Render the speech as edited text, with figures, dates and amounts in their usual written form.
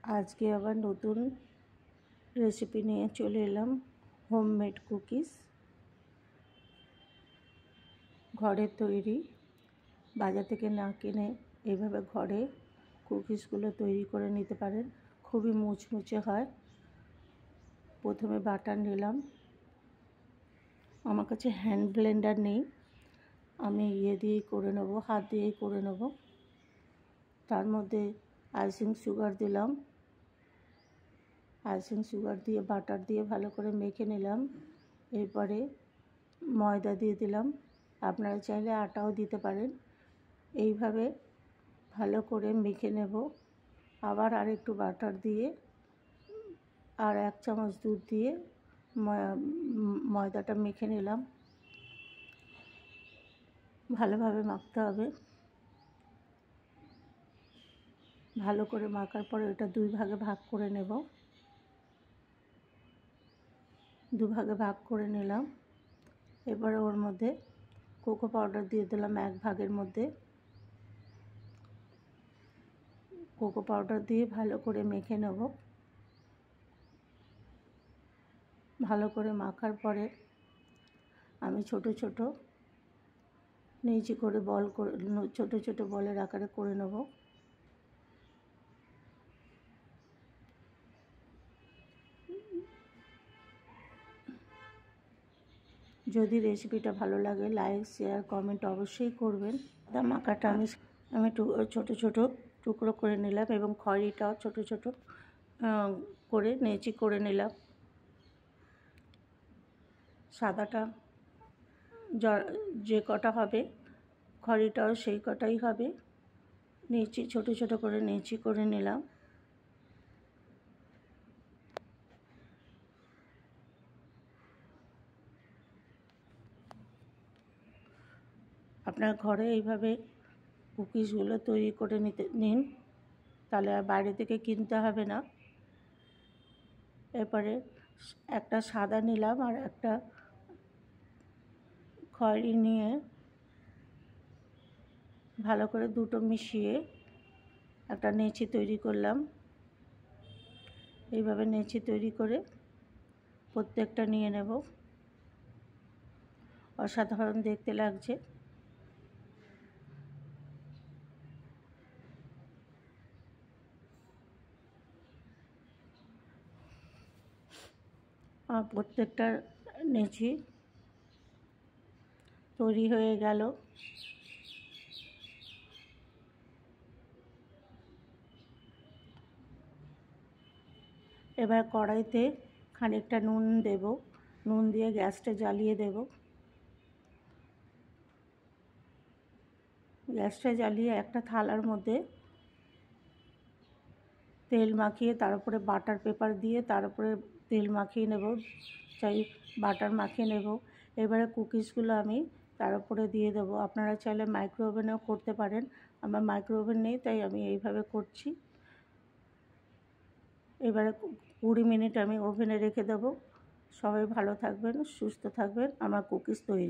আজকে আবার নতুন রেসিপি নিয়ে চলে এলাম। হোমমেড কুকিজ, ঘরের তৈরি, বাজার থেকে না কিনে এইভাবে ঘরে কুকিজগুলো তৈরি করে নিতে পারেন। খুবই মুচমুচে হয়। প্রথমে বাটার নিলাম। আমার কাছে হ্যান্ড ব্লেন্ডার নেই, আমি দিয়েই করে নেব, হাত দিয়েই করে নেব। তার মধ্যে আইসিং সুগার দিলাম। আইসিং সুগার দিয়ে বাটার দিয়ে ভালো করে মেখে নিলাম। এরপরে ময়দা দিয়ে দিলাম, আপনারা চাইলে আটাও দিতে পারেন। এইভাবে ভালো করে মেখে নেব। আবার আরেকটু বাটার দিয়ে আর 1 চামচ দুধ দিয়ে ময়দাটা মেখে নিলাম। ভালোভাবে মাখতে হবে। ভালো করে মাখার পরে এটা 2 ভাগে ভাগ করে নেব। 2 ভাগে ভাগ করে নিলাম। এবারে ওর মধ্যে কোকো পাউডার দিয়ে দিলাম 1 ভাগের মধ্যে। কোকো পাউডার দিয়ে ভালো করে মেখে নেব। ভালো করে মাখার পরে আমি ছোট ছোট নিচে করে বল করে ছোট ছোট বলের আকারে করে নেব। যদি রেসিপিটা ভালো লাগে লাইক শেয়ার কমেন্ট অবশ্যই করবেন। মাখাটা আমি ছোট ছোট টুকরো করে নিলাম এবং খড়িটাও ছোট ছোট করে নেচি করে নিলাম। সাদাটা যে কটা হবে খড়িটাও সেই কটাই হবে। নেচি ছোট ছোট করে নেচি করে নিলাম। আপনার ঘরে এইভাবে কুকিজগুলো তৈরি করে নিন, তাহলে আর বাইরে থেকে কিনতে হবে না। এরপরে একটা সাদা নিলাম আর একটা খয়েরি নিয়ে ভালো করে দুটো মিশিয়ে একটা নেচি তৈরি করলাম। এইভাবে নেচি তৈরি করে প্রত্যেকটা নিয়ে নেব। অসাধারণ দেখতে লাগছে। প্রত্যেকটা নেচি তৈরি হয়ে গেল। এবার কড়াইতে খানিকটা নুন দেব। নুন দিয়ে গ্যাসটা জ্বালিয়ে দেব। গ্যাসটা জ্বালিয়ে একটা থালার মধ্যে তেল মাখিয়ে তার উপরে বাটার পেপার দিয়ে তার উপরে তেল মাখিয়ে নেব, বাটার মাখিয়ে নেব। এবারে কুকিজগুলো আমি তার উপরে দিয়ে দেবো। আপনারা চাইলে মাইক্রো ওভেনেও করতে পারেন। আমার মাইক্রো ওভেন নেই, তাই আমি এইভাবে করছি। এবারে 20 মিনিট আমি ওভেনে রেখে দেবো। সবাই ভালো থাকবেন, সুস্থ থাকবেন। আমার কুকিজ তৈরি।